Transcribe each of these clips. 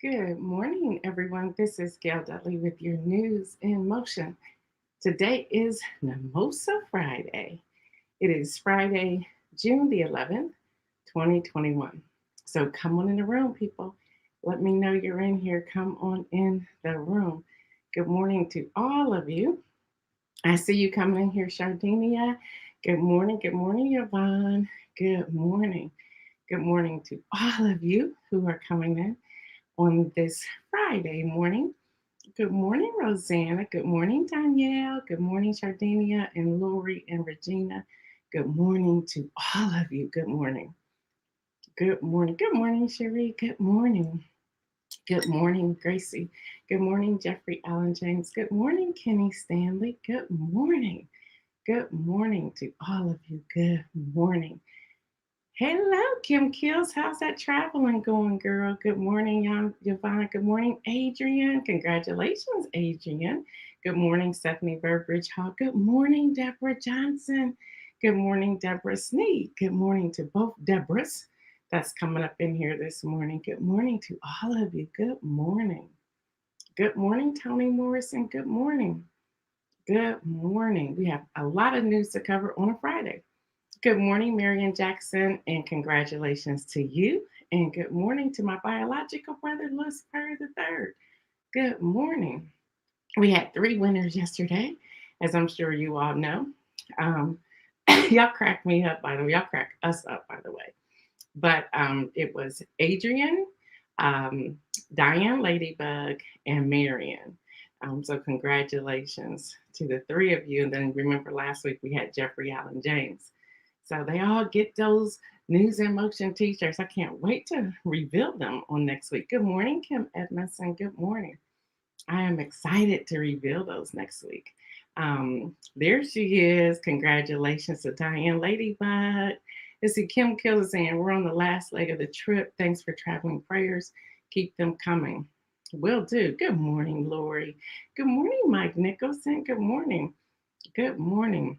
Good morning, everyone. This is Gail Dudley with your news in motion. Today is Mimosa Friday. It is Friday, June the 11th, 2021. So come on in the room, people. Let me know you're in here. Come on in the room. Good morning to all of you. I see you coming in here, Shardinia. Good morning. Good morning, Yvonne. Good morning. Good morning to all of you who are coming in on this Friday morning. Good morning, Rosanna. Good morning, Danielle. Good morning, Sardinia and Lori and Regina. Good morning to all of you. Good morning. Good morning. Good morning, Cherie. Good morning. Good morning, Gracie. Good morning, Jeffrey Allen James. Good morning, Kenny Stanley. Good morning. Good morning to all of you. Good morning. Hello, Kim Kills. How's that traveling going, girl? Good morning, Yvonne. Good morning, Adrian. Congratulations, Adrian. Good morning, Stephanie Burbridge Hall. Good morning, Deborah Johnson. Good morning, Deborah Sneed. Good morning to both Deborahs that's coming up in here this morning. Good morning to all of you. Good morning. Good morning, Tony Morrison. Good morning. Good morning. We have a lot of news to cover on a Friday. Good morning, Marion Jackson, and congratulations to you. And good morning to my biological brother, Louis Perry III. Good morning. We had three winners yesterday, as I'm sure you all know. Um, y'all crack me up, by the way. Y'all crack us up, by the way. But it was Adrian, um, Diane Ladybug, and Marion. So congratulations to the three of you. And then remember last week we had Jeffrey Allen James. So they all get those News in Motion t-shirts. I can't wait to reveal them on next week. Good morning, Kim Edmondson. Good morning. I am excited to reveal those next week. There she is. Congratulations to Diane Ladybug. Let's see, Kim Kill is saying, we're on the last leg of the trip. Thanks for traveling prayers. Keep them coming. Will do. Good morning, Lori. Good morning, Mike Nicholson. Good morning. Good morning.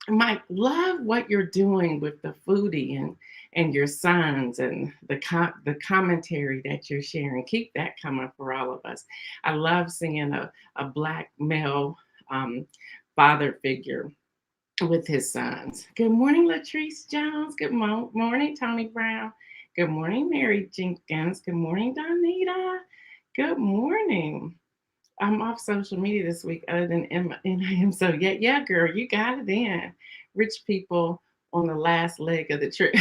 Mike, love what you're doing with the foodie and your sons and the commentary that you're sharing. Keep that coming for all of us. I love seeing a black male um, father figure with his sons. Good morning, Latrice Jones. Good morning, Tony Brown. Good morning, Mary Jenkins. Good morning, Donita. Good morning. I'm off social media this week other than NIM. So yeah, girl, you got it in. Rich people on the last leg of the trip.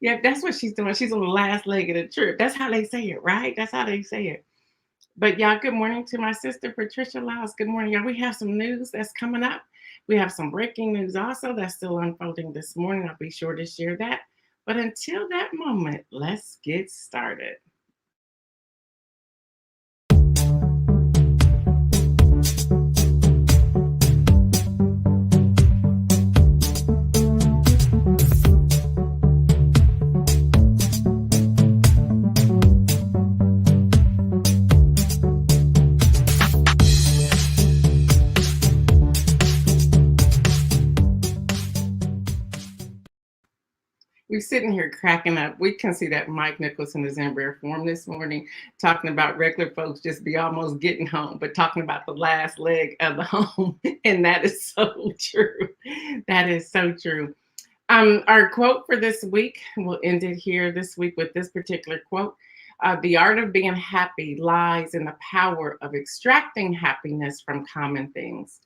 Yeah, that's what she's doing. She's on the last leg of the trip. That's how they say it, right? That's how they say it. But y'all, good morning to my sister Patricia Laus. Good morning, y'all. We have some news that's coming up. We have some breaking news also that's still unfolding this morning. I'll be sure to share that. But until that moment, let's get started. We're sitting here cracking up. We can see that Mike Nicholson is in rare form this morning, talking about regular folks just be almost getting home, but talking about the last leg of the home. And that is so true. That is so true. Our quote for this week, we'll end it here this week with this particular quote. The art of being happy lies in the power of extracting happiness from common things.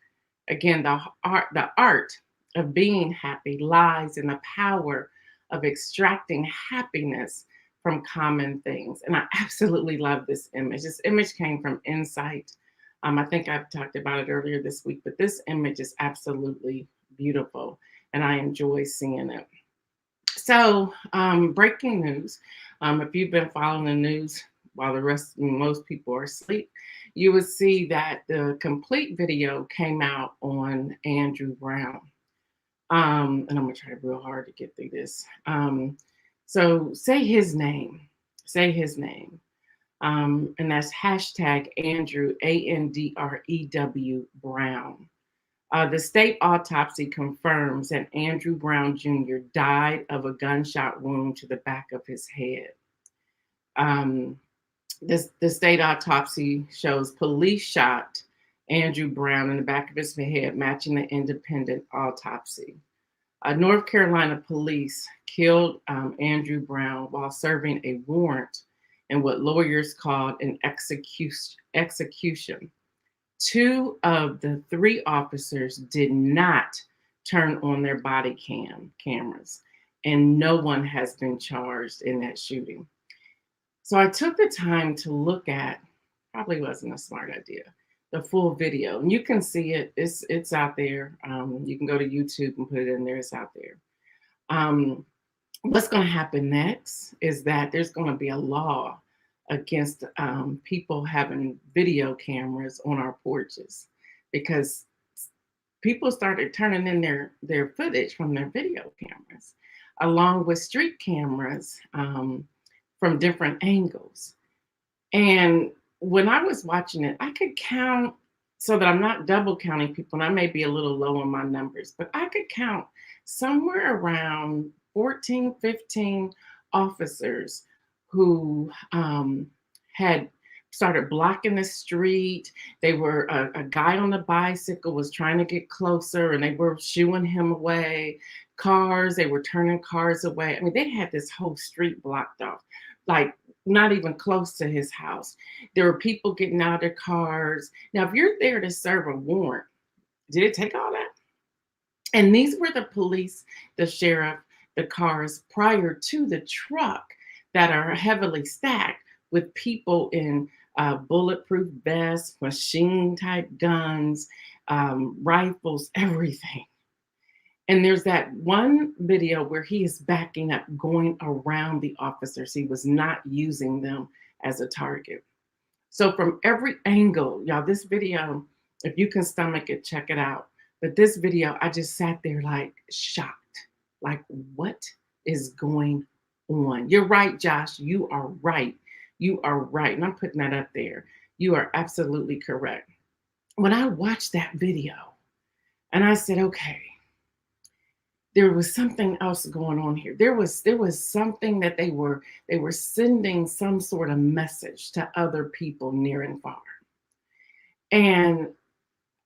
Again, the art of being happy lies in the power of extracting happiness from common things. And I absolutely love this image. This image came from Insight. I think I've talked about it earlier this week, but this image is absolutely beautiful and I enjoy seeing it. So, breaking news. If you've been following the news while most people are asleep, you would see that the complete video came out on Andrew Brown. And I'm gonna try real hard to get through this. So say his name, say his name. And that's hashtag Andrew, ANDREW Brown. The state autopsy confirms that Andrew Brown Jr. died of a gunshot wound to the back of his head. Um, the state autopsy shows police shot Andrew Brown in the back of his head, matching the independent autopsy. North Carolina police killed Andrew Brown while serving a warrant in what lawyers called an execution. Two of the three officers did not turn on their body cameras, and no one has been charged in that shooting. So I took the time to look at, probably wasn't a smart idea, the full video. And you can see it, it's out there. You can go to YouTube and put it in there, it's out there. What's going to happen next is that there's going to be a law against people having video cameras on our porches, because people started turning in their footage from their video cameras, along with street cameras from different angles. And when I was watching it, I could count, so that I'm not double counting people, and I may be a little low on my numbers, but I could count somewhere around 14, 15 officers who had started blocking the street. They were, a guy on the bicycle was trying to get closer and they were shooing him away. Cars, they were turning cars away. I mean, they had this whole street blocked off, like not even close to his house. There were people getting out of their cars. Now, if you're there to serve a warrant, did it take all that? And these were the police, the sheriff, the cars prior to the truck that are heavily stacked with people in bulletproof vests, machine type guns, rifles, everything. And there's that one video where he is backing up, going around the officers. He was not using them as a target. So from every angle, y'all, this video, if you can stomach it, check it out. But this video, I just sat there like shocked. Like, what is going on? You're right, Josh. You are right. You are right. And I'm putting that up there. You are absolutely correct. When I watched that video and I said, okay, there was something else going on here. There was something that they were sending some sort of message to other people near and far. And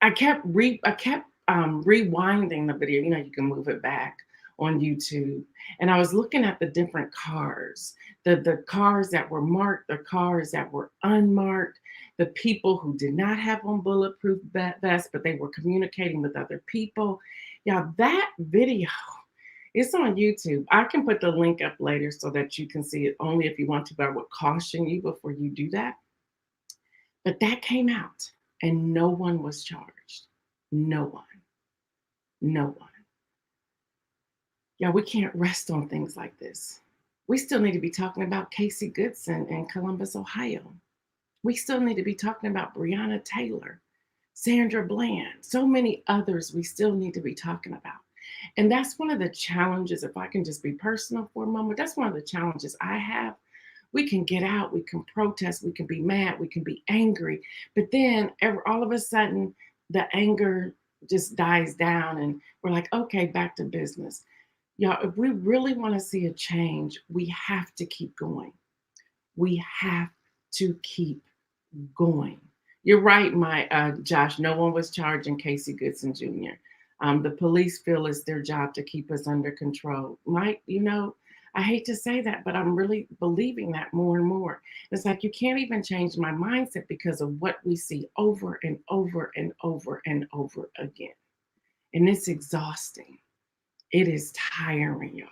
I kept rewinding the video. You know, you can move it back on YouTube. And I was looking at the different cars, the cars that were marked, the cars that were unmarked, the people who did not have on bulletproof vests, but they were communicating with other people. Yeah, that video, it's on YouTube. I can put the link up later so that you can see it, only if you want to, but I would caution you before you do that. But that came out and no one was charged. No one. No one. Yeah, we can't rest on things like this. We still need to be talking about Casey Goodson in Columbus, Ohio. We still need to be talking about Breonna Taylor, Sandra Bland, so many others we still need to be talking about. And that's one of the challenges, if I can just be personal for a moment, that's one of the challenges I have. We can get out, we can protest, we can be mad, we can be angry, but then all of a sudden the anger just dies down and we're like, okay, back to business. Y'all, if we really want to see a change, we have to keep going. We have to keep going. You're right, my Josh. No one was charging Casey Goodson Jr. The police feel it's their job to keep us under control. Mike, you know, I hate to say that, but I'm really believing that more and more. It's like you can't even change my mindset because of what we see over and over and over and over again. And it's exhausting. It is tiring, y'all.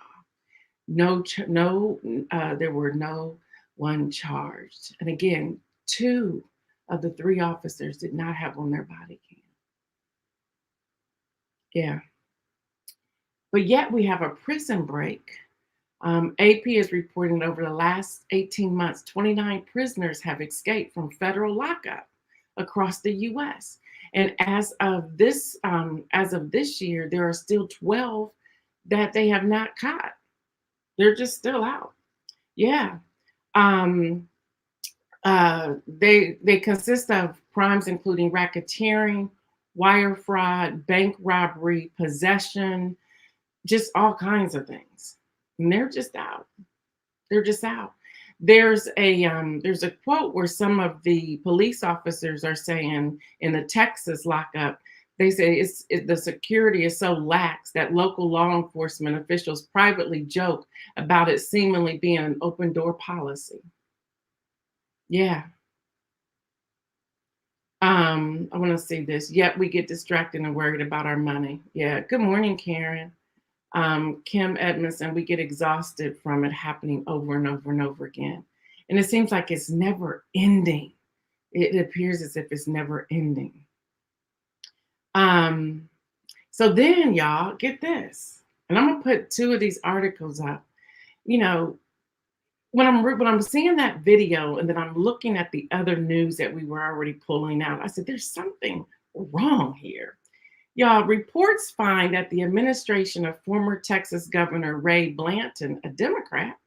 There were no one charged. And again, two of the three officers did not have on their body cam. Yeah. But yet we have a prison break. AP is reporting over the last 18 months, 29 prisoners have escaped from federal lockup across the U.S. And as of this year, there are still 12 that they have not caught. They're just still out. Yeah. They consist of crimes including racketeering, wire fraud, bank robbery, possession, just all kinds of things. And they're just out. They're just out. There's a quote where some of the police officers are saying in the Texas lockup, they say the security is so lax that local law enforcement officials privately joke about it seemingly being an open door policy. Yeah. I want to see this. Yet we get distracted and worried about our money. Yeah. Good morning, Karen. Kim Edmondson, we get exhausted from it happening over and over and over again. And it seems like it's never ending. It appears as if it's never ending. Um, so then, y'all, get this. And I'm going to put two of these articles up. You know, when I'm seeing that video and then I'm looking at the other news that we were already pulling out, I said, there's something wrong here. Y'all, reports find that the administration of former Texas Governor Ray Blanton, a Democrat,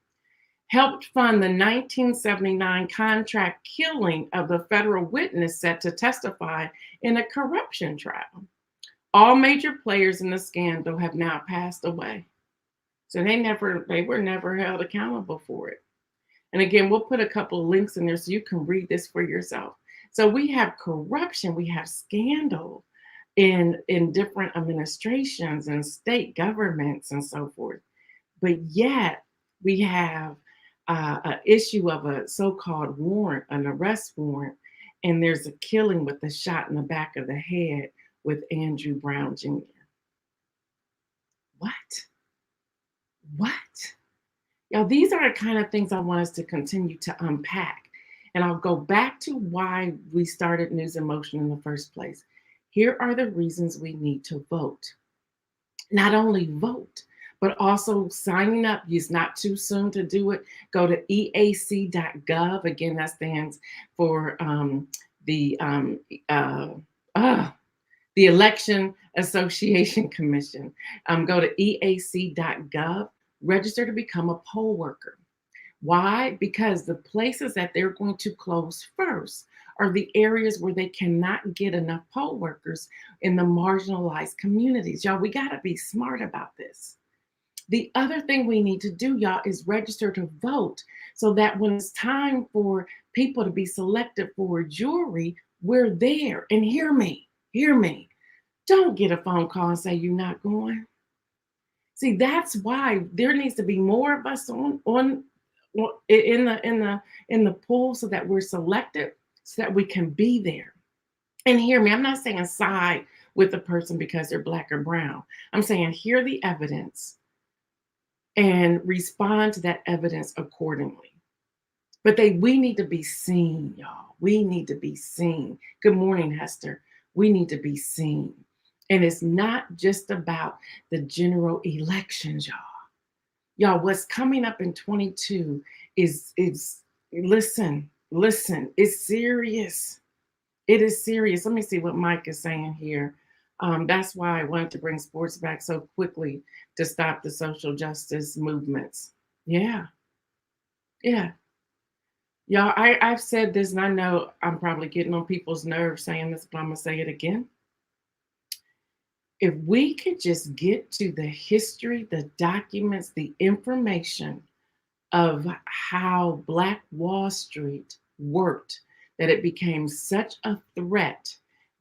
helped fund the 1979 contract killing of the federal witness set to testify in a corruption trial. All major players in the scandal have now passed away. So they were never held accountable for it. And again, we'll put a couple of links in there so you can read this for yourself. So we have corruption, we have scandal in different administrations and state governments and so forth. But yet we have an issue of a so-called warrant, an arrest warrant, and there's a killing with a shot in the back of the head with Andrew Brown Jr. What? What? Y'all, these are the kind of things I want us to continue to unpack. And I'll go back to why we started News in Motion in the first place. Here are the reasons we need to vote. Not only vote, but also signing up. It's not too soon to do it. Go to eac.gov. Again, that stands for the Election Association Commission. Go to eac.gov, register to become a poll worker. Why? Because the places that they're going to close first are the areas where they cannot get enough poll workers in the marginalized communities. Y'all, we got to be smart about this. The other thing we need to do, y'all, is register to vote so that when it's time for people to be selected for a jury, we're there. And hear me. Don't get a phone call and say you're not going. See, that's why there needs to be more of us on in the pool so that we're selected, so that we can be there. And hear me, I'm not saying side with the person because they're black or brown. I'm saying hear the evidence and respond to that evidence accordingly. But we need to be seen, y'all. We need to be seen. Good morning, Hester. We need to be seen. And it's not just about the general elections, y'all. Y'all, what's coming up in 22 is listen, it's serious. It is serious. Let me see what Mike is saying here. That's why I wanted to bring sports back so quickly to stop the social justice movements. Yeah. Y'all, I've said this, and I know I'm probably getting on people's nerves saying this, but I'm going to say it again. If we could just get to the history, the documents, the information of how Black Wall Street worked, that it became such a threat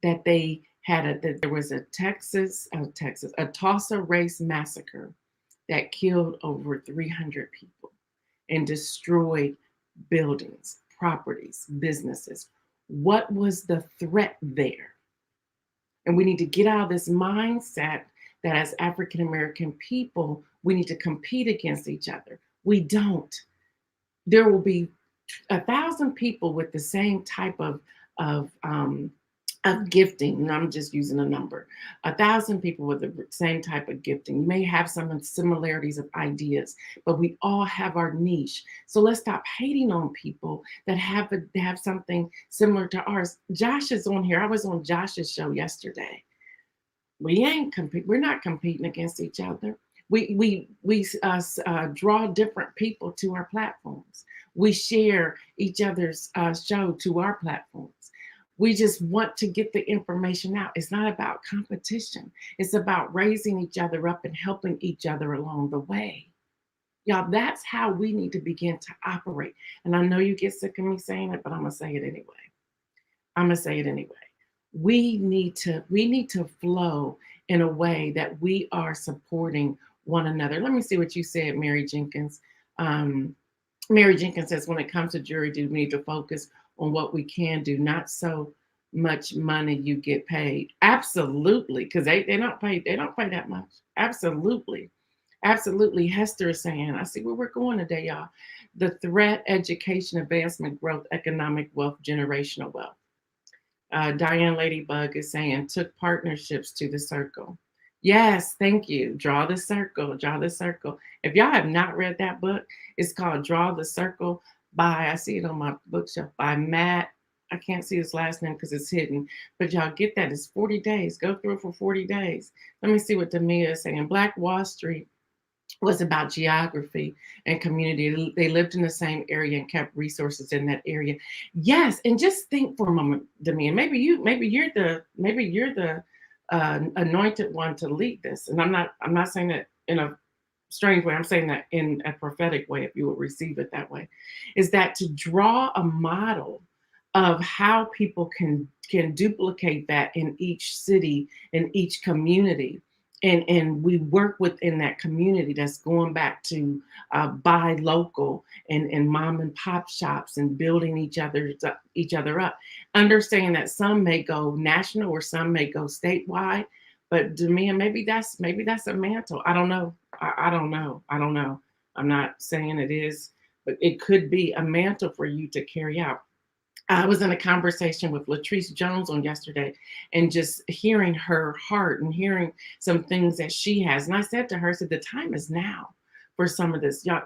that that there was a Tulsa race massacre that killed over 300 people and destroyed buildings, properties, businesses. What was the threat there? And we need to get out of this mindset that as African American people, we need to compete against each other. We don't. There will be 1,000 people with the same type of gifting, and I'm just using a number. 1,000 people with the same type of gifting. You may have some similarities of ideas, but we all have our niche. So let's stop hating on people that have something similar to ours. Josh is on here. I was on Josh's show yesterday. We're not competing against each other. We draw different people to our platforms. We share each other's show to our platforms. We just want to get the information out. It's not about competition. It's about raising each other up and helping each other along the way. Y'all, that's how we need to begin to operate. And I know you get sick of me saying it, but I'm gonna say it anyway. I'm gonna say it anyway. We need to flow in a way that we are supporting one another. Let me see what you said, Mary Jenkins. Um, Mary Jenkins says, when it comes to jury duty, we need to focus on what we can do, not so much money you get paid. Absolutely, because they don't pay that much. Absolutely. Absolutely. Hester is saying, I see where we're going today, y'all. The threat, education, advancement, growth, economic wealth, generational wealth. Diane Ladybug is saying, took partnerships to the circle. Yes, thank you. Draw the circle, draw the circle. If y'all have not read that book, it's called Draw the Circle by, I see it on my bookshelf, by Matt. I can't see his last name because it's hidden, but y'all get that. It's 40 days. Go through it for 40 days. Let me see what Demia is saying. Black Wall Street was about geography and community. They lived in the same area and kept resources in that area. Yes, and just think for a moment, Demi, and maybe you're the anointed one to lead this. And I'm not saying that in a strange way. I'm saying that in a prophetic way, if you will receive it that way, is that to draw a model of how people can duplicate that in each city, in each community. And we work within that community that's going back to buy local and mom and pop shops and building each other up. Understanding that some may go national or some may go statewide, but to me, maybe that's a mantle. I don't know. I don't know. I don't know. I'm not saying it is, but it could be a mantle for you to carry out. I was in a conversation with Latrice Jones on yesterday and just hearing her heart and hearing some things that she has. And I said to her, I said, the time is now for some of this. Y'all,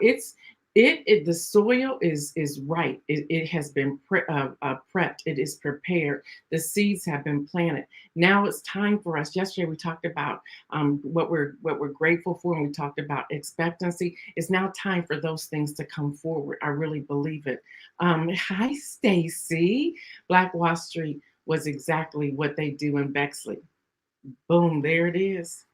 the soil is right. It has been prepped. It is prepared. The seeds have been planted. Now it's time for us. Yesterday we talked about what we're grateful for, and we talked about expectancy. It's now time for those things to come forward. I really believe it. Hi, Stacy. Black Wall Street was exactly what they do in Bexley. Boom, there it is.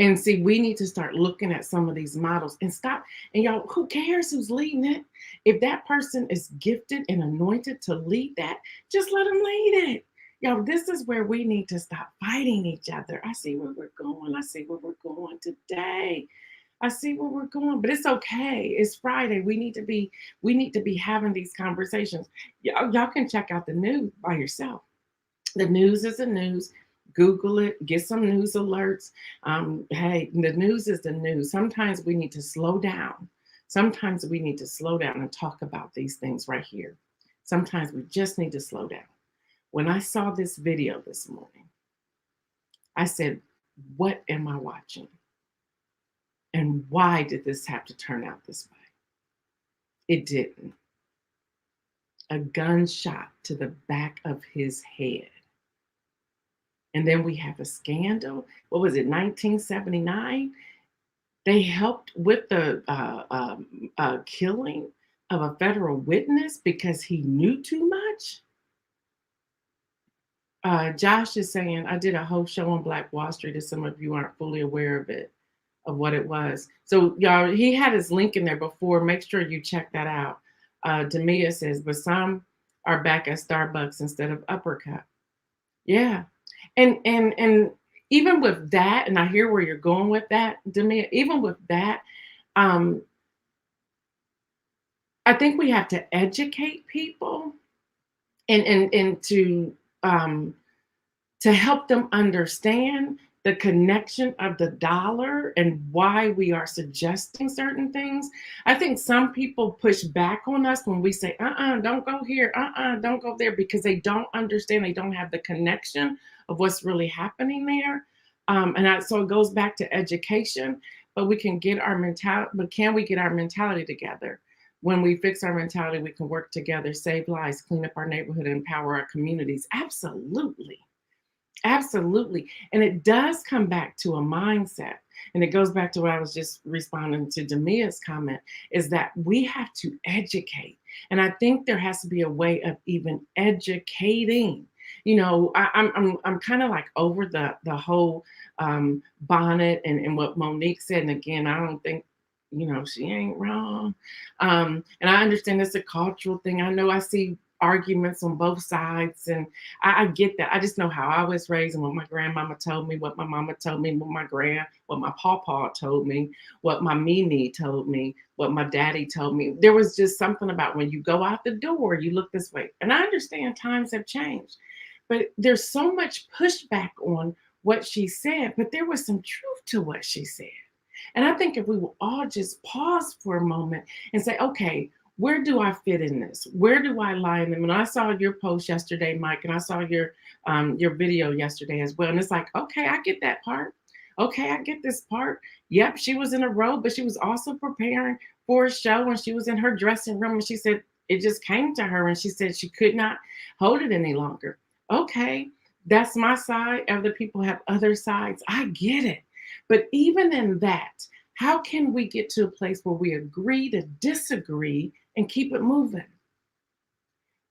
And see, we need to start looking at some of these models and stop. And y'all, who cares who's leading it? If that person is gifted and anointed to lead that, just let them lead it. Y'all, this is where we need to stop fighting each other. I see where we're going. I see where we're going today. I see where we're going, but it's okay. It's Friday. We need to be having these conversations. Y'all can check out the news by yourself. The news is the news. Google it, get some news alerts. Hey, the news is the news. Sometimes we need to slow down. Sometimes we need to slow down and talk about these things right here. Sometimes we just need to slow down. When I saw this video this morning, I said, what am I watching? And why did this have to turn out this way? It didn't. A gunshot to the back of his head. And then we have a scandal. What was it, 1979? They helped with the killing of a federal witness because he knew too much. Josh is saying, I did a whole show on Black Wall Street, if some of you aren't fully aware of it, of what it was. So y'all, he had his link in there before. Make sure you check that out. Demia says, but some are back at Starbucks instead of Uppercut. Yeah. And even with that, and I hear where you're going with that, Demia, even with that, I think we have to educate people and to help them understand the connection of the dollar and why we are suggesting certain things. I think some people push back on us when we say, don't go here, don't go there, because they don't understand, they don't have the connection of what's really happening there. So it goes back to education, but we can get our mentality, but can we get our mentality together? When we fix our mentality, we can work together, save lives, clean up our neighborhood, and empower our communities. Absolutely. Absolutely. And it does come back to a mindset. And it goes back to what I was just responding to Demia's comment, is that we have to educate. And I think there has to be a way of even educating. I'm kind of like over the whole bonnet and what Monique said. And again, I don't think, she ain't wrong. And I understand it's a cultural thing. I know I see arguments on both sides, and I get that. I just know how I was raised and what my grandmama told me, what my mama told me, what my pawpaw told me, what my Mimi told me, what my daddy told me. There was just something about when you go out the door, you look this way. And I understand times have changed, but there's so much pushback on what she said, but there was some truth to what she said. And I think if we will all just pause for a moment and say, okay, where do I fit in this? Where do I lie in them? And I saw your post yesterday, Mike, and I saw your video yesterday as well. And it's like, okay, I get that part. Okay, I get this part. Yep, she was in a robe, but she was also preparing for a show, and she was in her dressing room, and she said it just came to her, and she said she could not hold it any longer. Okay, that's my side. Other people have other sides. I get it. But even in that, how can we get to a place where we agree to disagree and keep it moving?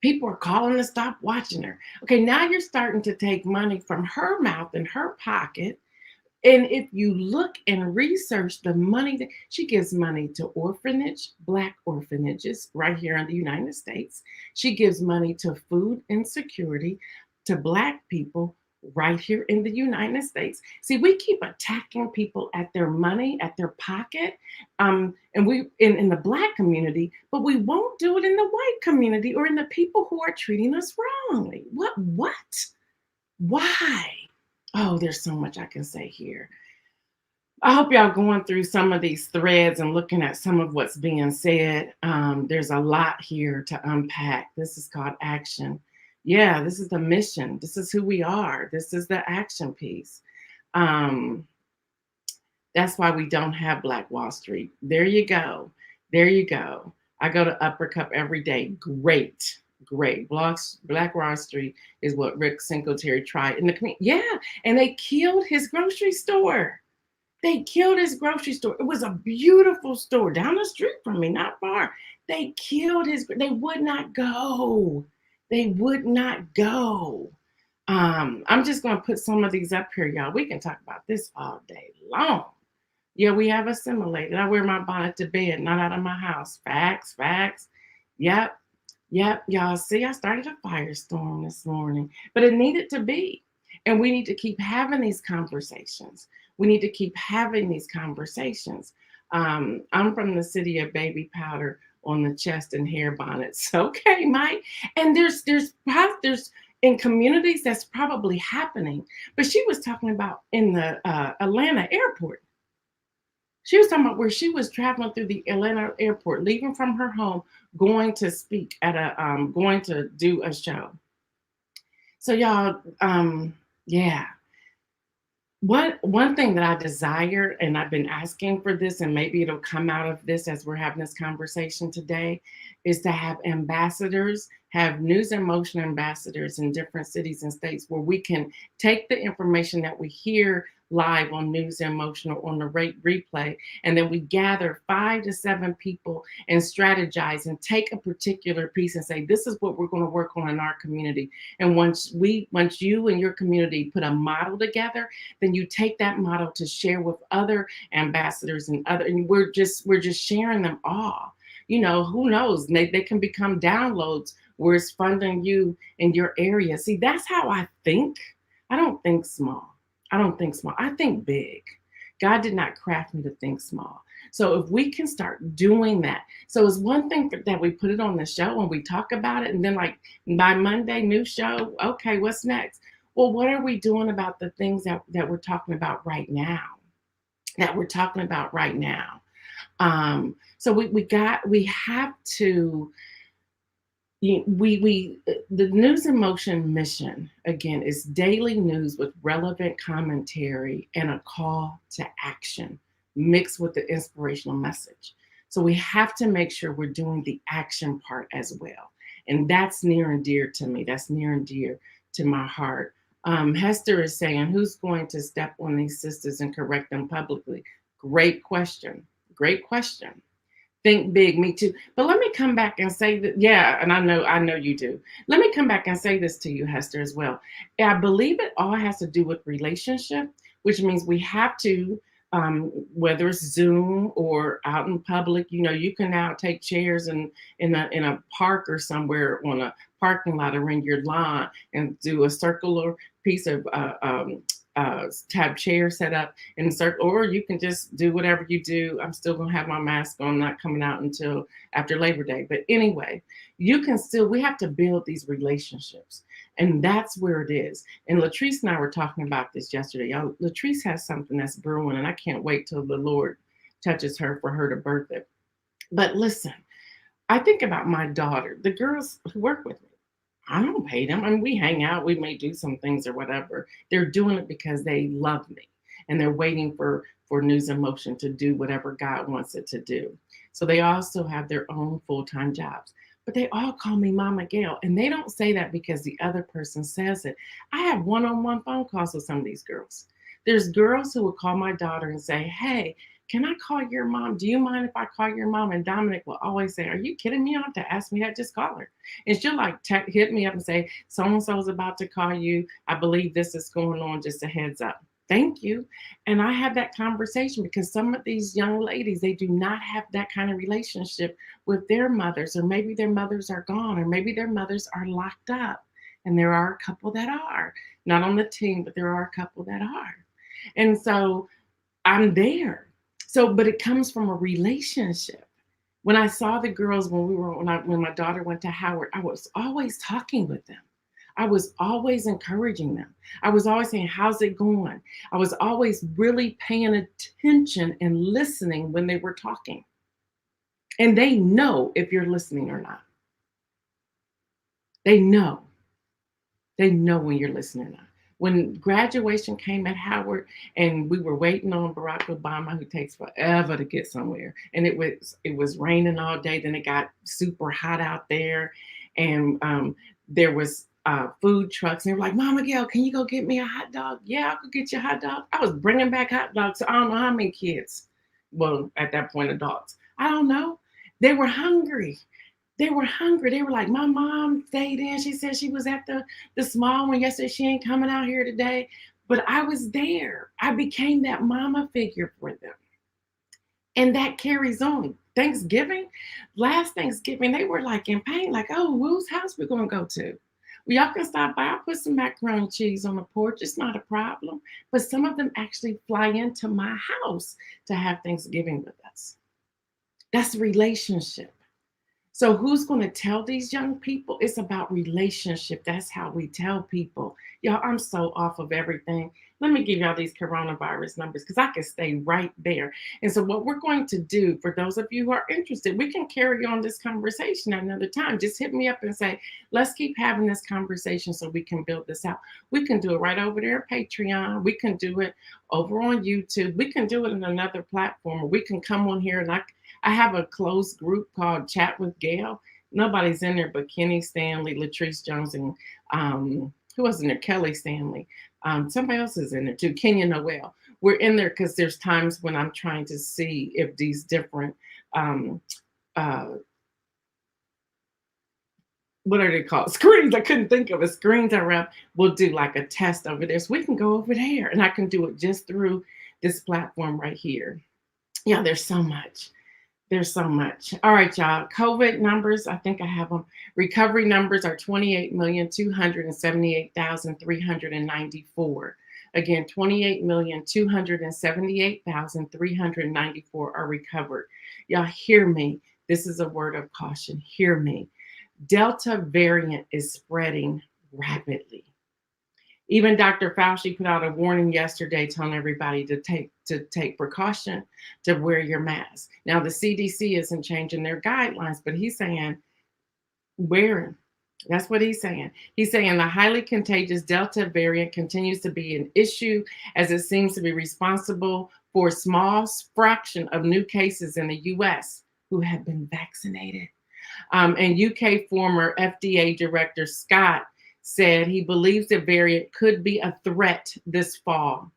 People are calling to stop watching her. Okay, now you're starting to take money from her mouth and her pocket. And if you look and research the money that she gives money to Black orphanages right here in the United States. She gives money to food insecurity, to Black people right here in the United States. See, we keep attacking people at their money, at their pocket, and we in the Black community, but we won't do it in the white community or in the people who are treating us wrongly. What? Why? Oh, there's so much I can say here. I hope y'all going through some of these threads and looking at some of what's being said. There's a lot here to unpack. This is called action. Yeah, this is the mission. This is who we are. This is the action piece. Um, that's why we don't have Black Wall Street. There you go. There you go. I go to Upper Cup every day. Great. Great. Black Wall Street is what Rick Singletary tried in the community. Yeah. And they killed his grocery store. They killed his grocery store. It was a beautiful store down the street from me, not far. They killed they would not go. They would not go. I'm just going to put some of these up here, y'all. We can talk about this all day long. Yeah, we have assimilated. I wear my bonnet to bed, not out of my house. Facts, facts. Yep, yep. Y'all see, I started a firestorm this morning, but it needed to be. And we need to keep having these conversations. We need to keep having these conversations. I'm from the city of baby powder on the chest and hair bonnets. Okay, Mike. And there's in communities that's probably happening. But she was talking about in the Atlanta airport. She was talking about where she was traveling through the Atlanta airport, leaving from her home, going to speak at going to do a show. So y'all, yeah. One thing that I desire, and I've been asking for this, and maybe it'll come out of this as we're having this conversation today, is to have ambassadors, have news and motion ambassadors in different cities and states where we can take the information that we hear live on news and motion or on the replay, and then we gather 5 to 7 people and strategize and take a particular piece and say, this is what we're going to work on in our community. And once you and your community put a model together, then you take that model to share with other ambassadors and we're just sharing them all. Who knows? They can become downloads where it's funding you in your area. See, that's how I think. I don't think small. I think big. God did not craft me to think small. So if we can start doing that. So it's one thing that we put it on the show and we talk about it. And then like by Monday, new show. Okay, what's next? Well, what are we doing about the things that we're talking about right now? So we have to, the News in Motion mission, again, is daily news with relevant commentary and a call to action mixed with the inspirational message. So we have to make sure we're doing the action part as well. And that's near and dear to me. That's near and dear to my heart. Hester is saying, who's going to step on these sisters and correct them publicly? Great question. Great question. Think big, me too. But let me come back and say that, yeah, and I know you do. Let me come back and say this to you, Hester, as well. I believe it all has to do with relationship, which means we have to, whether it's Zoom or out in public, you can now take chairs and in a park or somewhere on a parking lot or in your lawn and do a circular piece of have chairs set up in a circle, or you can just do whatever you do. I'm still gonna have my mask on, not coming out until after Labor Day. But anyway, we have to build these relationships. And that's where it is. And Latrice and I were talking about this yesterday. Latrice has something that's brewing, and I can't wait till the Lord touches her for her to birth it. But listen, I think about my daughter, the girls who work with me. I don't pay them. I mean, we hang out, we may do some things or whatever. They're doing it because they love me and they're waiting for News and Motion to do whatever God wants it to do. So they also have their own full-time jobs. But they all call me Mama Gail. And they don't say that because the other person says it. I have one-on-one phone calls with some of these girls. There's girls who will call my daughter and say, hey, can I call your mom? Do you mind if I call your mom? And Dominic will always say, are you kidding me? You don't have to ask me that. Just call her. And she'll like hit me up and say, so-and-so is about to call you. I believe this is going on. Just a heads up. Thank you. And I have that conversation because some of these young ladies, they do not have that kind of relationship with their mothers, or maybe their mothers are gone, or maybe their mothers are locked up. And there are a couple that are, not on the team, but there are a couple that are. And so I'm there. So, but it comes from a relationship. When I saw the girls when my daughter went to Howard, I was always talking with them. I was always encouraging them. I was always saying, how's it going? I was always really paying attention and listening when they were talking. And they know if you're listening or not. They know. They know when you're listening or not. When graduation came at Howard and we were waiting on Barack Obama, who takes forever to get somewhere, and it was raining all day, then it got super hot out there, and there was food trucks, and they were like, Mama Gail, can you go get me a hot dog? Yeah, I could get you a hot dog. I was bringing back hot dogs to I don't know how many kids. Well, at that point, adults. I don't know. They were hungry. They were hungry. They were like, my mom stayed in. She said she was at the small one yesterday. She ain't coming out here today. But I was there. I became that mama figure for them. And that carries on. Thanksgiving, last Thanksgiving, they were like in pain, like, oh, whose house we going to go to? Well, y'all can stop by. I'll put some macaroni and cheese on the porch. It's not a problem. But some of them actually fly into my house to have Thanksgiving with us. That's a relationship. So who's going to tell these young people? It's about relationship. That's how we tell people. Y'all, I'm so off of everything. Let me give y'all these coronavirus numbers because I can stay right there. And so what we're going to do, for those of you who are interested, we can carry on this conversation at another time. Just hit me up and say, let's keep having this conversation so we can build this out. We can do it right over there at Patreon. We can do it over on YouTube. We can do it in another platform. Or we can come on here and I have a closed group called Chat with Gail. Nobody's in there but Kenny Stanley, Latrice Jones, and who was in there? Kelly Stanley. Somebody else is in there too, Kenya Noel. We're in there because there's times when I'm trying to see if these different, what are they called? Screens. I couldn't think of it. Screens are up. We'll do like a test over there. So we can go over there and I can do it just through this platform right here. Yeah, there's so much. There's so much. All right, y'all. COVID numbers, I think I have them. Recovery numbers are 28,278,394. Again, 28,278,394 are recovered. Y'all hear me. This is a word of caution. Hear me. Delta variant is spreading rapidly. Even Dr. Fauci put out a warning yesterday telling everybody to take precaution, to wear your mask. Now, the CDC isn't changing their guidelines, but he's saying wearing. That's what he's saying. He's saying the highly contagious Delta variant continues to be an issue as it seems to be responsible for a small fraction of new cases in the U.S. who have been vaccinated. And UK former FDA Director Scott said he believes the variant could be a threat this fall.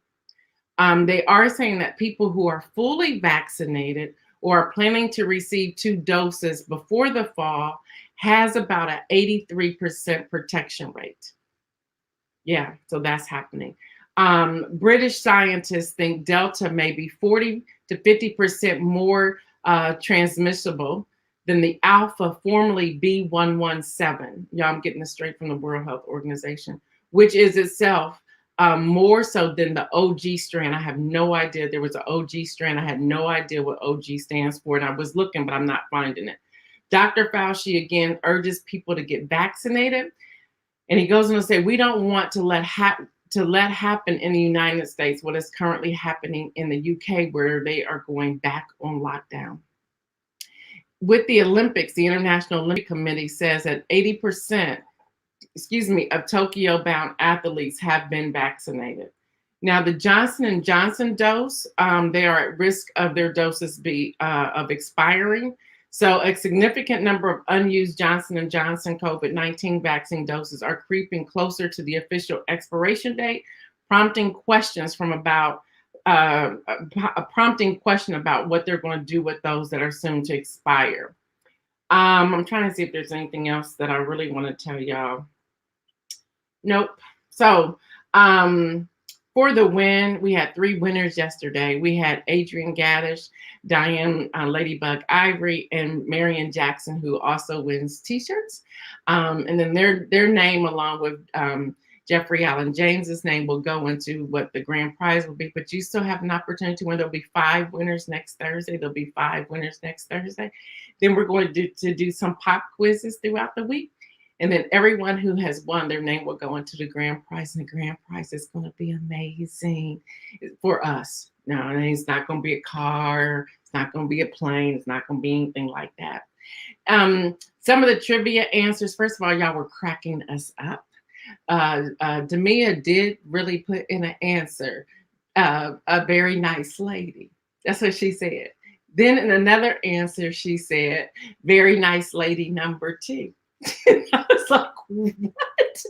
They are saying that people who are fully vaccinated or are planning to receive 2 doses before the fall has about an 83% protection rate. Yeah, so that's happening. British scientists think Delta may be 40 to 50% more transmissible than the Alpha, formerly B117. Yeah, I'm getting this straight from the World Health Organization, which is itself more so than the OG strand. I have no idea there was an OG strand. I had no idea what OG stands for, and I was looking, but I'm not finding it. Dr. Fauci again urges people to get vaccinated. And he goes on to say, we don't want to let happen in the United States what is currently happening in the UK, where they are going back on lockdown. With the Olympics, the International Olympic Committee says that 80%, of Tokyo-bound athletes have been vaccinated. Now, the Johnson & Johnson dose, they are at risk of their doses of expiring. So a significant number of unused Johnson & Johnson COVID-19 vaccine doses are creeping closer to the official expiration date, prompting questions about what they're going to do with those that are soon to expire. I'm trying to see if there's anything else that I really want to tell y'all. Nope. So for the win, we had 3 winners yesterday. We had Adrian Gaddish, Diane Ladybug Ivory, and Marion Jackson, who also wins t-shirts. And then their name, along with Jeffrey Allen James's name, will go into what the grand prize will be. But you still have an opportunity to win. There'll be 5 winners next Thursday. Then we're going to do some pop quizzes throughout the week. And then everyone who has won, their name will go into the grand prize. And the grand prize is going to be amazing for us. No, it's not going to be a car. It's not going to be a plane. It's not going to be anything like that. Some of the trivia answers. First of all, y'all were cracking us up. Demia did really put in an answer. A very nice lady. That's what she said. Then in another answer, she said, very nice lady number 2. I was like, what?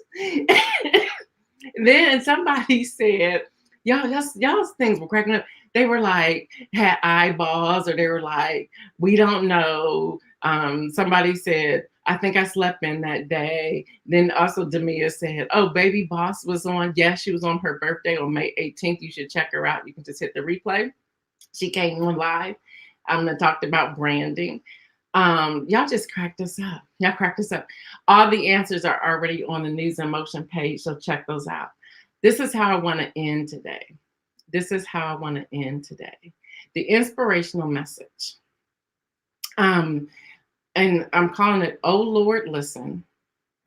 Then somebody said, y'all's things were cracking up. They were like, had eyeballs, or they were like, we don't know. Somebody said, I think I slept in that day. Then also Demia said, oh, Baby Boss was on. Yes, she was on her birthday on May 18th. You should check her out. You can just hit the replay. She came on live. Talked about branding. Y'all just cracked us up. Y'all cracked us up. All the answers are already on the News in Motion page, so check those out. This is how I want to end today. The inspirational message. And I'm calling it, oh Lord, listen,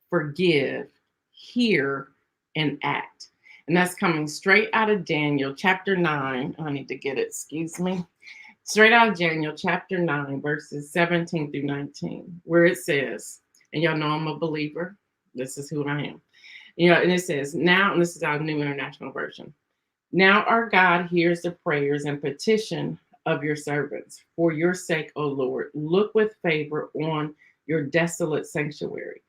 forgive, hear, and act. And that's coming straight out of Daniel chapter 9. I need to get it, excuse me. Straight out of Daniel chapter 9, verses 17 through 19, where it says, and y'all know I'm a believer. This is who I am. And it says, now, and this is our New International Version. Now our God hears the prayers and petition of your servants. For your sake, O Lord, look with favor on your desolate sanctuary.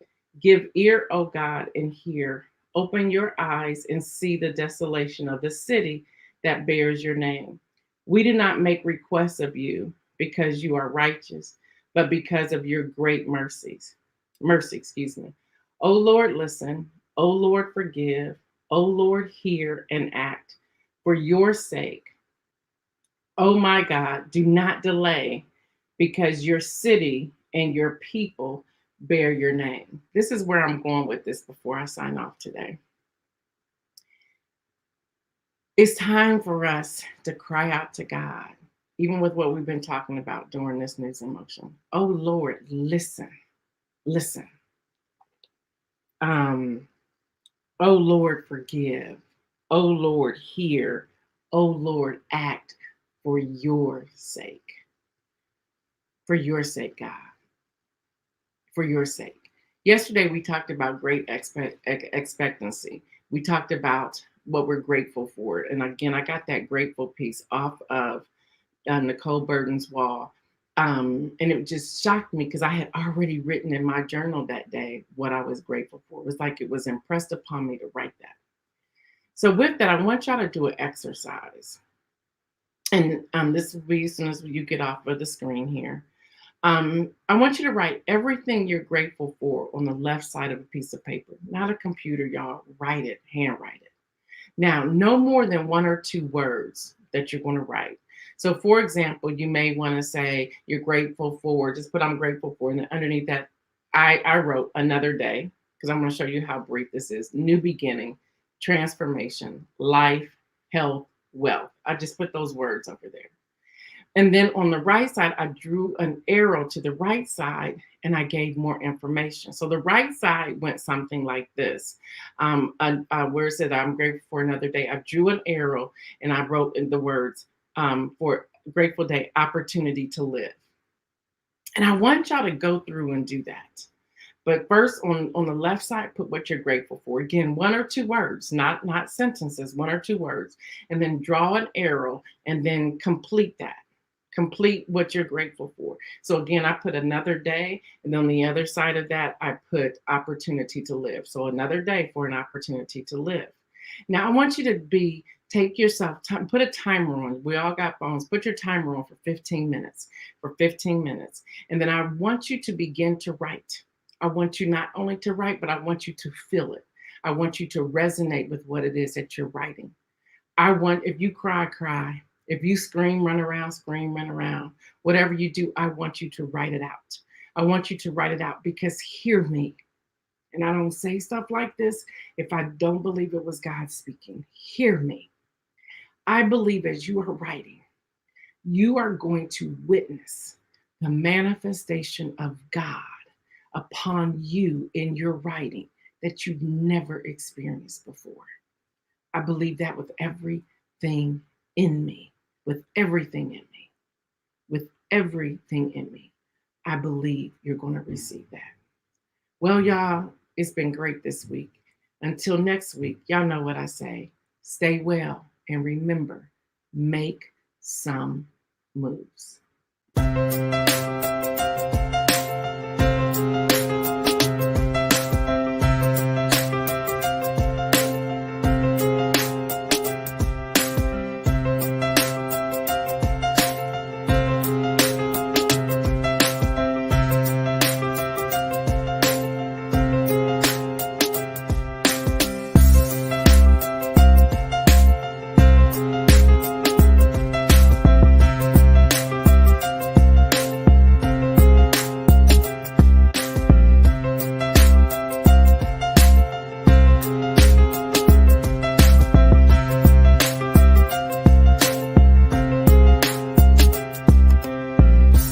Give ear, O God, and hear. Open your eyes and see the desolation of the city that bears your name. We do not make requests of you because you are righteous, but because of your great mercy. O Lord, listen. O Lord, forgive. O Lord, hear and act. For your sake, oh my God, do not delay, because your city and your people bear your name. This is where I'm going with this before I sign off today. It's time for us to cry out to God, even with what we've been talking about during this News in Motion. Oh Lord, listen. Oh Lord, forgive. Oh Lord, hear. Oh Lord, act for your sake. For your sake, God. For your sake. Yesterday, we talked about great expectancy. We talked about what we're grateful for. And again, I got that grateful piece off of Nicole Burton's wall. And it just shocked me because I had already written in my journal that day what I was grateful for. It was like it was impressed upon me to write that. So with that, I want y'all to do an exercise. And this will be as soon as you get off of the screen here. I want you to write everything you're grateful for on the left side of a piece of paper, not a computer, y'all. Write it, handwrite it. Now, no more than one or two words that you're going to write. So, for example, you may want to say you're grateful for, just put I'm grateful for, and then underneath that, I wrote another day because I'm going to show you how brief this is. New beginning, transformation, life, health, wealth. I just put those words over there. And then on the right side, I drew an arrow to the right side and I gave more information. So the right side went something like this. Where it said, I'm grateful for another day. I drew an arrow and I wrote in the words for grateful day, opportunity to live. And I want y'all to go through and do that. But first, on the left side, put what you're grateful for. Again, one or two words, not sentences, one or two words. And then draw an arrow and then complete that. Complete what you're grateful for. So again, I put another day, and on the other side of that, I put opportunity to live. So another day for an opportunity to live. Now I want you to take yourself time, put a timer on. We all got phones. Put your timer on for 15 minutes. For 15 minutes. And then I want you to begin to write. I want you not only to write, but I want you to feel it. I want you to resonate with what it is that you're writing. If you cry, cry. If you scream, run around, scream, run around. Whatever you do, I want you to write it out. I want you to write it out because hear me. And I don't say stuff like this if I don't believe it was God speaking. Hear me. I believe as you are writing, you are going to witness the manifestation of God upon you in your writing that you've never experienced before. I believe that with everything in me. With everything in me, with everything in me, I believe you're going to receive that. Well, y'all, it's been great this week. Until next week, y'all know what I say. Stay well and remember, make some moves.